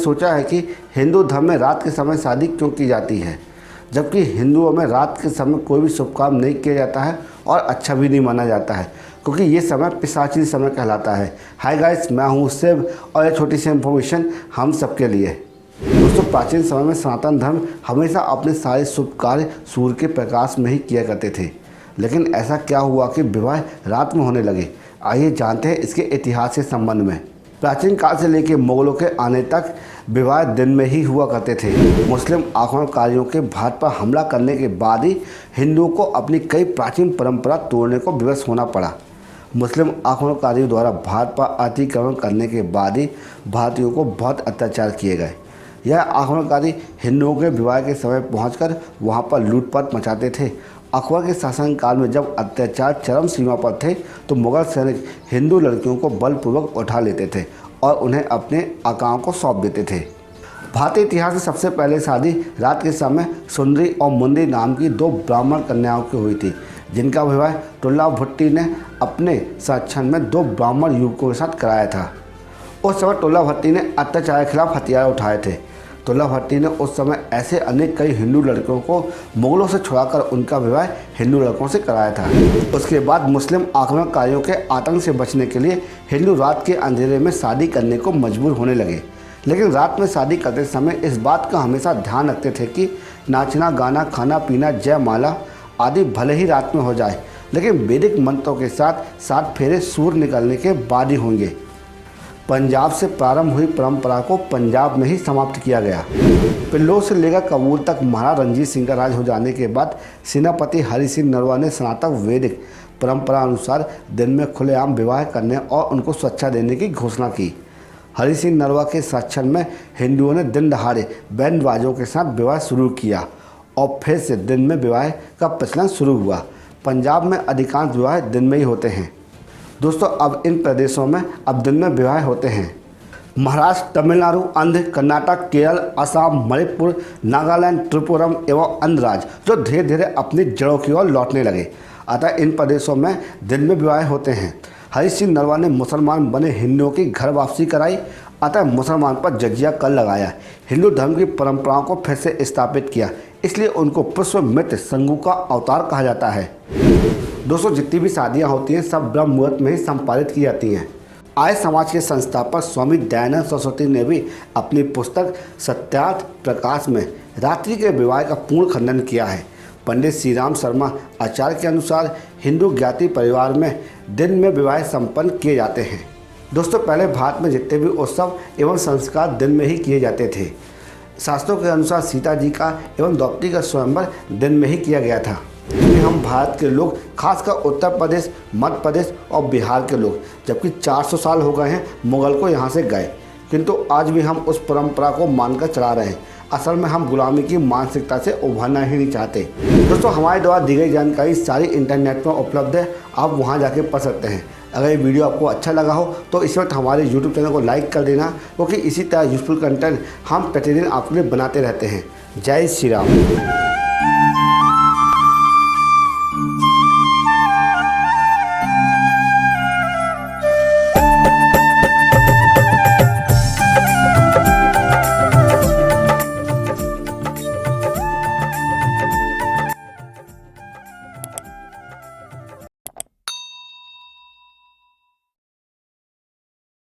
सोचा है कि हिंदू धर्म में रात के समय शादी क्यों की जाती है, जबकि हिंदुओं में रात के समय कोई भी शुभ काम नहीं किया जाता है और अच्छा भी नहीं माना जाता है, क्योंकि ये समय पिशाची समय कहलाता है। हाय गाइस, मैं हूँ शिव और ये छोटी सी इन्फॉर्मेशन हम सबके लिए। दोस्तों, प्राचीन समय में सनातन धर्म हमेशा अपने सारे शुभ कार्य सूर्य के प्रकाश में ही किया करते थे, लेकिन ऐसा क्या हुआ कि विवाह रात में होने लगे। आइए जानते हैं इसके इतिहास के संबंध में। प्राचीन काल से लेकर मुगलों के आने तक विवाह दिन में ही हुआ करते थे। मुस्लिम आक्रमणकारियों के भारत पर हमला करने के बाद ही हिंदुओं को अपनी कई प्राचीन परंपरा तोड़ने को विवश होना पड़ा। मुस्लिम आक्रमणकारियों द्वारा भारत पर अतिक्रमण करने के बाद ही भारतीयों को बहुत अत्याचार किए गए। यह आक्रमणकारी हिंदुओं के विवाह के समय पहुंचकर वहां पर लूटपाट मचाते थे। अकबर के शासनकाल में जब अत्याचार चरम सीमा पर थे तो मुगल सैनिक हिंदू लड़कियों को बलपूर्वक उठा लेते थे और उन्हें अपने आकाओं को सौंप देते थे। भारतीय इतिहास में सबसे पहले शादी रात के समय सुंदरी और मुंदी नाम की दो ब्राह्मण कन्याओं की हुई थी, जिनका विवाह टुल्ला भट्टी ने अपने संरक्षण में दो ब्राह्मण युवकों के साथ कराया था। उस समय टुल्ला भट्टी ने अत्याचार के खिलाफ हथियार उठाए थे। टुल्ला भट्टी ने उस समय ऐसे अनेक कई हिंदू लड़कियों को मुगलों से छुड़ाकर उनका विवाह हिंदू लड़कों से कराया था। उसके बाद मुस्लिम आक्रमणकारियों के आतंक से बचने के लिए हिंदू रात के अंधेरे में शादी करने को मजबूर होने लगे, लेकिन रात में शादी करते समय इस बात का हमेशा ध्यान रखते थे कि नाचना, गाना, खाना पीना, जयमाला आदि भले ही रात में हो जाए, लेकिन वैदिक मंत्रों के साथ 7 फेरे सूर्य निकलने के बाद ही होंगे। पंजाब से प्रारंभ हुई परंपरा को पंजाब में ही समाप्त किया गया। पिल्लोर से लेकर कबूल तक महाराजा रणजीत सिंह का राज हो जाने के बाद सेनापति हरि सिंह नरवा ने सनातन वैदिक परंपरा अनुसार दिन में खुलेआम विवाह करने और उनको सुरक्षा देने की घोषणा की। हरि सिंह नरवा के शासन में हिंदुओं ने दिन दहाड़े बैंड बाजों के साथ विवाह शुरू किया और फिर से दिन में विवाह का प्रचलन शुरू हुआ। पंजाब में अधिकांश विवाह दिन में ही होते हैं। दोस्तों, अब इन प्रदेशों में अब दिन में विवाह होते हैं। महाराष्ट्र, तमिलनाडु, आंध्र, कर्नाटक, केरल, असम, मणिपुर, नागालैंड, त्रिपुरम एवं अन्य राज्य जो धीरे धीरे अपनी जड़ों की ओर लौटने लगे, अतः इन प्रदेशों में दिन में विवाह होते हैं। हरि सिंह नरवा ने मुसलमान बने हिंदुओं की घर वापसी कराई, अतः मुसलमान पर जजिया कर लगाया, हिंदू धर्म की परंपराओं को फिर से स्थापित किया, इसलिए उनको पुष्पमित्र संघू का अवतार कहा जाता है। दोस्तों, जितनी भी शादियां होती हैं सब ब्रह्म मुहूर्त में ही संपादित की जाती हैं। आर्य समाज के संस्थापक स्वामी दयानंद सरस्वती ने भी अपनी पुस्तक सत्यार्थ प्रकाश में रात्रि के विवाह का पूर्ण खंडन किया है। पंडित श्री राम शर्मा आचार्य के अनुसार हिंदू ज्ञाति परिवार में दिन में विवाह संपन्न किए जाते हैं। दोस्तों, पहले भारत में जितने भी उत्सव एवं संस्कार दिन में ही किए जाते थे। शास्त्रों के अनुसार सीता जी का एवं द्रौपदी का स्वयंवर दिन में ही किया गया था। हम भारत के लोग, खासकर उत्तर प्रदेश, मध्य प्रदेश और बिहार के लोग, जबकि 400 साल हो गए हैं मुगल को यहाँ से गए, किंतु आज भी हम उस परंपरा को मानकर चला रहे हैं। असल में हम गुलामी की मानसिकता से उभरना ही नहीं चाहते। दोस्तों, हमारे द्वारा दी गई जानकारी सारी इंटरनेट पर उपलब्ध है, आप वहाँ जाके पढ़ सकते हैं। अगर ये वीडियो आपको अच्छा लगा हो तो इस वक्त हमारे YouTube चैनल को लाइक कर देना, क्योंकि इसी तरह यूजफुल कंटेंट हम प्रतिदिन आपके लिए बनाते रहते हैं। जय श्री राम।